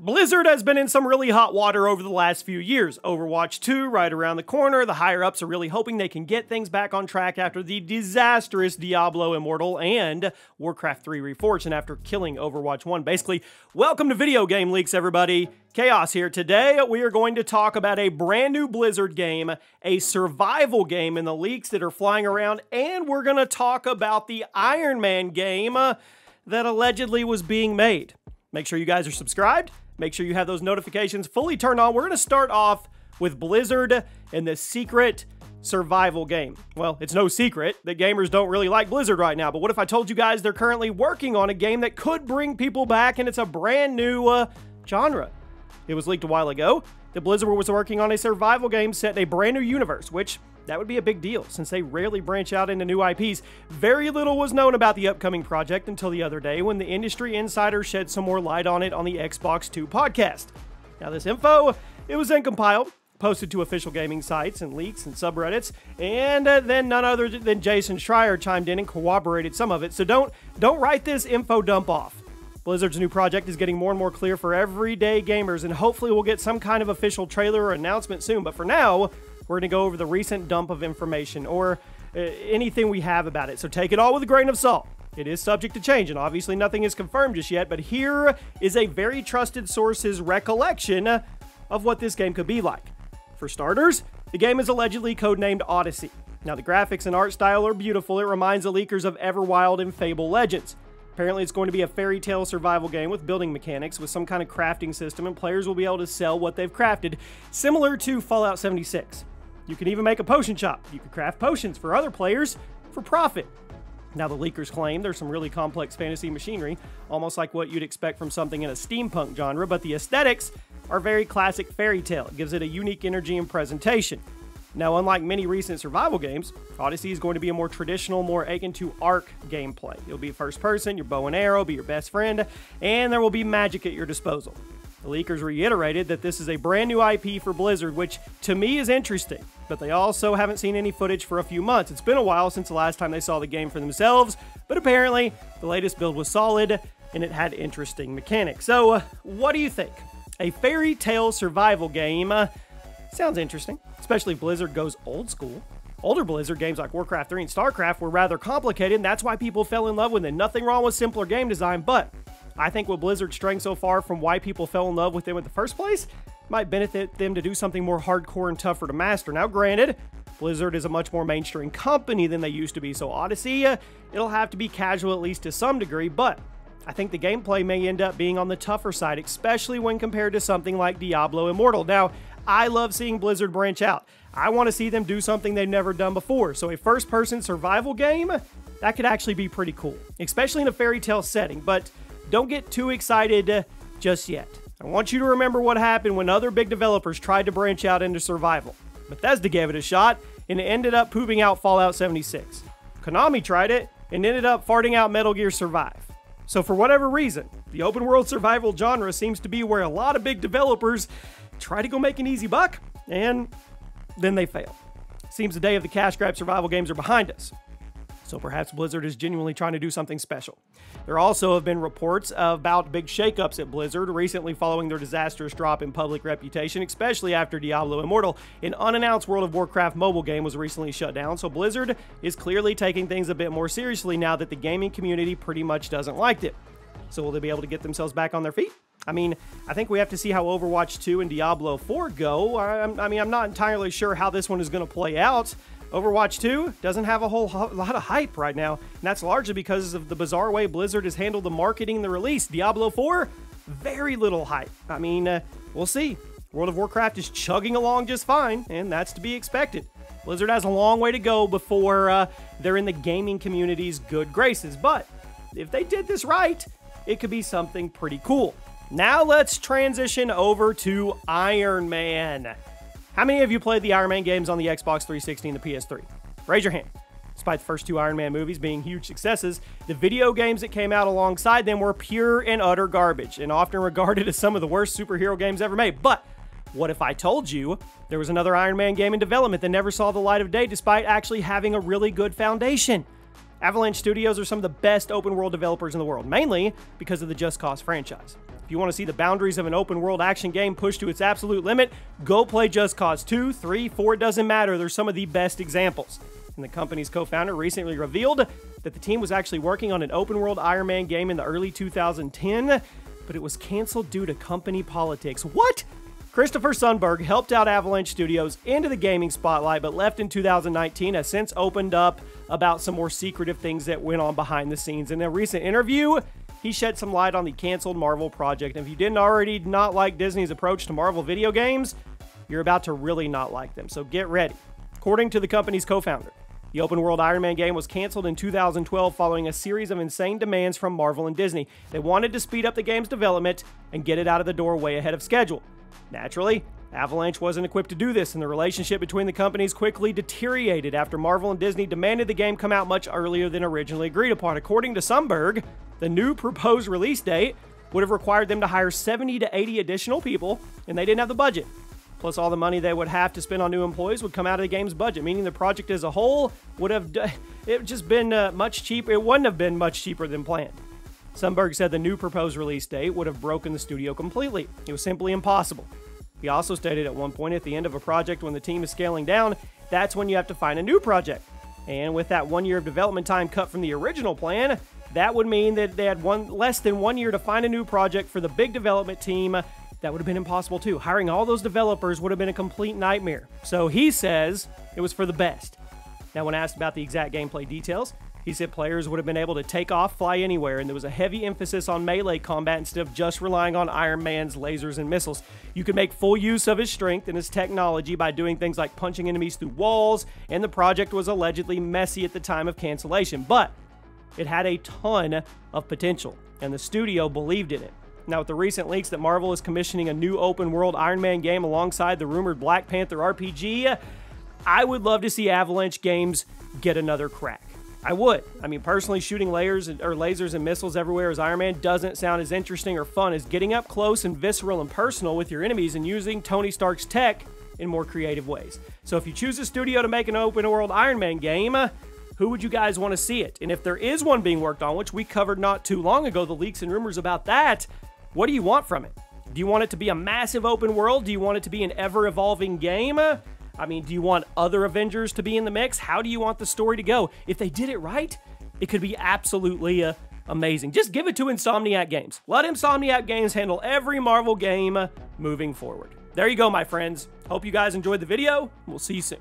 Blizzard has been in some really hot water over the last few years. Overwatch 2 right around the corner. The higher-ups are really hoping they can get things back on track after the disastrous Diablo Immortal and Warcraft 3 Reforged, and after killing Overwatch 1. Basically, welcome to Video Game Leaks, everybody. Chaos here. Today, we are going to talk about a brand new Blizzard game, a survival game in the leaks that are flying around, and we're going to talk about the Iron Man game that allegedly was being made. Make sure you guys are subscribed. Make sure you have those notifications fully turned on. We're going to start off with Blizzard and the secret survival game. Well, it's no secret that gamers don't really like Blizzard right now, but what if I told you guys they're currently working on a game that could bring people back, and it's a brand new genre? It was leaked a while ago that Blizzard was working on a survival game set in a brand new universe, which that would be a big deal since they rarely branch out into new IPs. Very little was known about the upcoming project until the other day when the industry insider shed some more light on it on the Xbox 2 podcast. Now this info, it was then compiled, posted to official gaming sites and leaks and subreddits, and then none other than Jason Schreier chimed in and corroborated some of it, so don't write this info dump off. Blizzard's new project is getting more and more clear for everyday gamers, and hopefully we'll get some kind of official trailer or announcement soon, but for now, we're going to go over the recent dump of information, or anything we have about it, so take it all with a grain of salt. It is subject to change, and obviously nothing is confirmed just yet, but here is a very trusted source's recollection of what this game could be like. For starters, the game is allegedly codenamed Odyssey. Now, the graphics and art style are beautiful. It reminds the leakers of Everwild and Fable Legends. Apparently, it's going to be a fairy tale survival game with building mechanics, with some kind of crafting system, and players will be able to sell what they've crafted, similar to Fallout 76. You can even make a potion shop. You can craft potions for other players for profit. Now, the leakers claim there's some really complex fantasy machinery, almost like what you'd expect from something in a steampunk genre, but the aesthetics are very classic fairy tale. It gives it a unique energy and presentation. Now, unlike many recent survival games, Odyssey is going to be a more traditional, more akin to Ark gameplay. It'll be first person, your bow and arrow, be your best friend, and there will be magic at your disposal. The leakers reiterated that this is a brand new IP for Blizzard, which to me is interesting, but they also haven't seen any footage for a few months. It's been a while since the last time they saw the game for themselves, but apparently the latest build was solid and it had interesting mechanics. So, what do you think? A fairy tale survival game sounds interesting, especially if Blizzard goes old school. Older Blizzard games like Warcraft 3 and StarCraft were rather complicated, and that's why people fell in love with them. Nothing wrong with simpler game design, but I think what Blizzard's straying so far from why people fell in love with them in the first place might benefit them to do something more hardcore and tougher to master. Now, granted, Blizzard is a much more mainstream company than they used to be, so Odyssey, it'll have to be casual at least to some degree, but I think the gameplay may end up being on the tougher side, especially when compared to something like Diablo Immortal. Now, I love seeing Blizzard branch out. I want to see them do something they've never done before, so a first-person survival game, that could actually be pretty cool, especially in a fairy tale setting, but don't get too excited just yet. I want you to remember what happened when other big developers tried to branch out into survival. Bethesda gave it a shot, and it ended up pooping out Fallout 76. Konami tried it, and ended up farting out Metal Gear Survive. So for whatever reason, the open world survival genre seems to be where a lot of big developers try to go make an easy buck, and then they fail. Seems the day of the cash grab survival games are behind us. So perhaps Blizzard is genuinely trying to do something special. There also have been reports about big shakeups at Blizzard recently following their disastrous drop in public reputation, especially after Diablo Immortal. An unannounced World of Warcraft mobile game was recently shut down, so Blizzard is clearly taking things a bit more seriously now that the gaming community pretty much doesn't like it. So will they be able to get themselves back on their feet? I mean, I think we have to see how Overwatch 2 and Diablo 4 go. I'm not entirely sure how this one is going to play out. Overwatch 2 doesn't have a whole lot of hype right now, and that's largely because of the bizarre way Blizzard has handled the marketing and the release. Diablo 4, very little hype. I mean, we'll see. World of Warcraft is chugging along just fine, and that's to be expected. Blizzard has a long way to go before they're in the gaming community's good graces, but if they did this right, it could be something pretty cool. Now let's transition over to Iron Man. How many of you played the Iron Man games on the Xbox 360 and the PS3? Raise your hand. Despite the first two Iron Man movies being huge successes, the video games that came out alongside them were pure and utter garbage, and often regarded as some of the worst superhero games ever made. But what if I told you there was another Iron Man game in development that never saw the light of day despite actually having a really good foundation? Avalanche Studios are some of the best open world developers in the world, mainly because of the Just Cause franchise. If you want to see the boundaries of an open world action game pushed to its absolute limit, go play Just Cause 2, 3, 4, it doesn't matter. They're some of the best examples. And the company's co-founder recently revealed that the team was actually working on an open world Iron Man game in the early 2010, but it was canceled due to company politics. What? Christopher Sundberg helped out Avalanche Studios into the gaming spotlight, but left in 2019, has since opened up about some more secretive things that went on behind the scenes. In a recent interview, he shed some light on the canceled Marvel project. And if you didn't already not like Disney's approach to Marvel video games, you're about to really not like them, so get ready. According to the company's co-founder, the open-world Iron Man game was canceled in 2012 following a series of insane demands from Marvel and Disney. They wanted to speed up the game's development and get it out of the door way ahead of schedule. Naturally, Avalanche wasn't equipped to do this, and the relationship between the companies quickly deteriorated after Marvel and Disney demanded the game come out much earlier than originally agreed upon. According to Sundberg, the new proposed release date would have required them to hire 70 to 80 additional people, and they didn't have the budget. Plus, all the money they would have to spend on new employees would come out of the game's budget, meaning the project as a whole would have just been much cheaper. It wouldn't have been much cheaper than planned. Sundberg said the new proposed release date would have broken the studio completely. It was simply impossible. He also stated at one point, at the end of a project when the team is scaling down, that's when you have to find a new project. And with that 1 year of development time cut from the original plan, that would mean that they had less than 1 year to find a new project for the big development team. That would have been impossible too. Hiring all those developers would have been a complete nightmare. So he says it was for the best. Now, when asked about the exact gameplay details, he said players would have been able to take off, fly anywhere, and there was a heavy emphasis on melee combat instead of just relying on Iron Man's lasers and missiles. You could make full use of his strength and his technology by doing things like punching enemies through walls, and the project was allegedly messy at the time of cancellation, but it had a ton of potential, and the studio believed in it. Now, with the recent leaks that Marvel is commissioning a new open-world Iron Man game alongside the rumored Black Panther RPG, I would love to see Avalanche games get another crack. I would. I mean, personally, shooting lasers and missiles everywhere as Iron Man doesn't sound as interesting or fun as getting up close and visceral and personal with your enemies and using Tony Stark's tech in more creative ways. So if you choose a studio to make an open-world Iron Man game, who would you guys want to see it? And if there is one being worked on, which we covered not too long ago, the leaks and rumors about that, what do you want from it? Do you want it to be a massive open world? Do you want it to be an ever-evolving game? I mean, do you want other Avengers to be in the mix? How do you want the story to go? If they did it right, it could be absolutely amazing. Just give it to Insomniac Games. Let Insomniac Games handle every Marvel game moving forward. There you go, my friends. Hope you guys enjoyed the video. We'll see you soon.